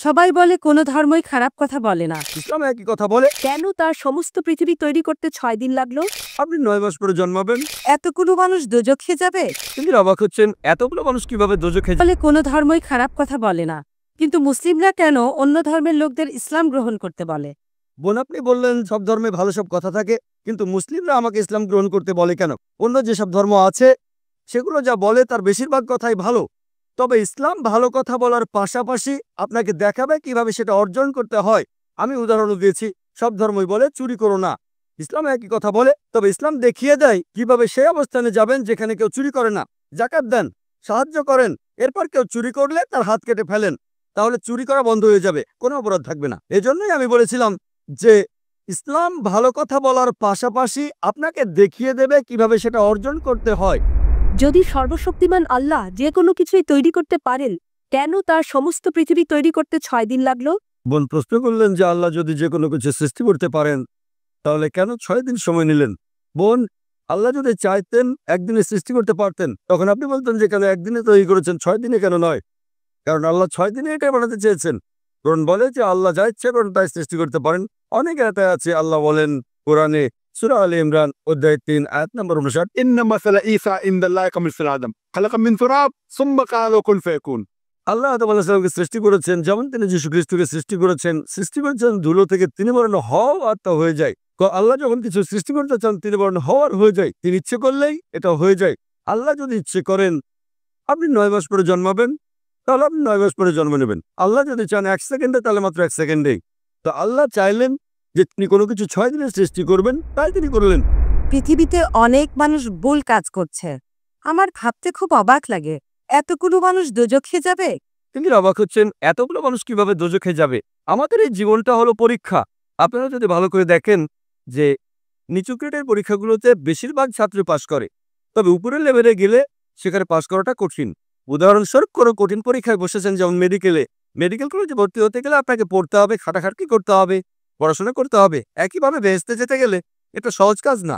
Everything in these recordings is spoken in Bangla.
সবাই বলে কোনো ধর্মই খারাপ কথা বলে না। ইসলাম একই কথা বলে। কেন তার সমস্ত পৃথিবী তৈরি করতে 6 দিন লাগলো? আপনি 9 মাস পরে জন্মাবেন। এতগুলো মানুষ দোজখে যাবে? তিনি অবাক হচ্ছেন, এতগুলো মানুষ কিভাবে দোজখে বলে কোনো ধর্মই খারাপ কথা বলে না, কিন্তু মুসলিমরা কেন অন্য ধর্মের লোকদের ইসলাম গ্রহণ করতে বলে? বোন, আপনি বললেন সব ধর্মে ভালো সব কথা থাকে, কিন্তু মুসলিমরা আমাকে ইসলাম গ্রহণ করতে বলে কেন? অন্য যেসব ধর্ম আছে সেগুলো যা বলে তার বেশিরভাগ কথাই ভালো, তবে ইসলাম ভালো কথা বলার পাশাপাশি আপনাকে দেখাবে কিভাবে সেটা অর্জন করতে হয়। আমি উদাহরণ দিয়েছি, সব ধর্মই বলে চুরি করো না, ইসলাম একই কথা বলে, তবে ইসলাম দেখিয়ে দেয় কিভাবে সেই অবস্থানে যাবেন যেখানে কেউ চুরি করে না। জাকাত দেন, সাহায্য করেন, এরপর কেউ চুরি করলে তার হাত কেটে ফেলেন, তাহলে চুরি করা বন্ধ হয়ে যাবে, কোনো অপরাধ থাকবে না। এজন্যই আমি বলেছিলাম যে ইসলাম ভালো কথা বলার পাশাপাশি আপনাকে দেখিয়ে দেবে কিভাবে সেটা অর্জন করতে হয়। যদি সর্বশক্তিমান আল্লাহ যে কোনো কিছুই তৈরি করতে পারেন, কেন তার সমস্ত পৃথিবী তৈরি করতে 6 দিন লাগলো? বোন প্রশ্ন করলেন যে আল্লাহ যদি যে কোনো কিছু সৃষ্টি করতে পারেন তাহলে কেন 6 দিন সময় নিলেন? বোন, আল্লাহ যদি চাইতেন একদিনে সৃষ্টি করতে পারতেন, তখন আপনি বলতেন যে কেন একদিনে তৈরি করেছেন, 6 দিনে কেন নয়? কারণ আল্লাহ 6 দিনে এটা বানাতে চেয়েছেন। কোরআন বলে যে আল্লাহ যা ইচ্ছে করেন তাই সৃষ্টি করতে পারেন। অনেক আয়াতে আছে, আল্লাহ বলেন কোরআনে সূরা আলে ইমরান অধ্যায় 3 আয়াত নম্বর 59, إن مثل عيسى عند الله كمثل آدم خلق من تراب ثم قال له كن فيكون। আল্লাহ আদম আলাইহিস সালামকে সৃষ্টি করেছেন, যেমন তিনি যীশু খ্রিস্টকে সৃষ্টি করেছেন ধুলো থেকে, তিনি বলেন হও আর তা হয়ে যায়। আল্লাহ যখন কিছু সৃষ্টি করতে চান তিনি বলেন হওয়ার হয়ে যায়, তিনি ইচ্ছে করলেই এটা হয়ে যায়। আল্লাহ যদি ইচ্ছে করেন আপনি 9 মাস পরে জন্মাবেন, তাহলে আপনি 9 মাস পরে জন্ম নেবেন। আল্লাহ যদি চান 1 সেকেন্ডে, তাহলে মাত্র 1 সেকেন্ডেই। তো আল্লাহ চাইলেন যে তিনি কোনো কিছু 6 দিনে সৃষ্টি করবেন, তাই তিনি করলেন। পৃথিবীতে অনেক মানুষ ভুল কাজ করছে, আমার ভাবতে খুব অবাক লাগে, এতগুলো মানুষ দোজখে যাবে? তিনি অবাক হচ্ছেন, এতগুলো মানুষ কিভাবে দোজখে যাবে? আমাদের এই জীবনটা হলো পরীক্ষা। আপনারা যদি ভালো করে দেখেন যে নিচু গ্রেডের পরীক্ষাগুলোতে বেশিরভাগ ছাত্র পাশ করে, তবে উপরের লেভেলে গেলে সেখানে পাশ করাটা কঠিন। উদাহরণস্বরূপ কোনো কঠিন পরীক্ষায় বসেছেন, যেমন মেডিকেল কলেজে ভর্তি হতে গেলে আপনাকে পড়তে হবে, খাটাখাটনি করতে হবে, পড়াশোনা করতে হবে। একইভাবে বেহেশতে যেতে গেলে এটা সহজ কাজ না,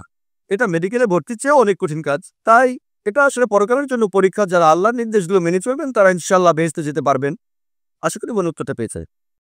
এটা মেডিকেলে ভর্তির চেয়েও অনেক কঠিন কাজ। তাই এটা আসলে পরকালের জন্য পরীক্ষা। যারা আল্লাহর নির্দেশগুলো মেনে চলবেন তারা ইনশাআল্লাহ বেহেশতে যেতে পারবেন। আশা করি বোন উত্তরটা পেয়েছে।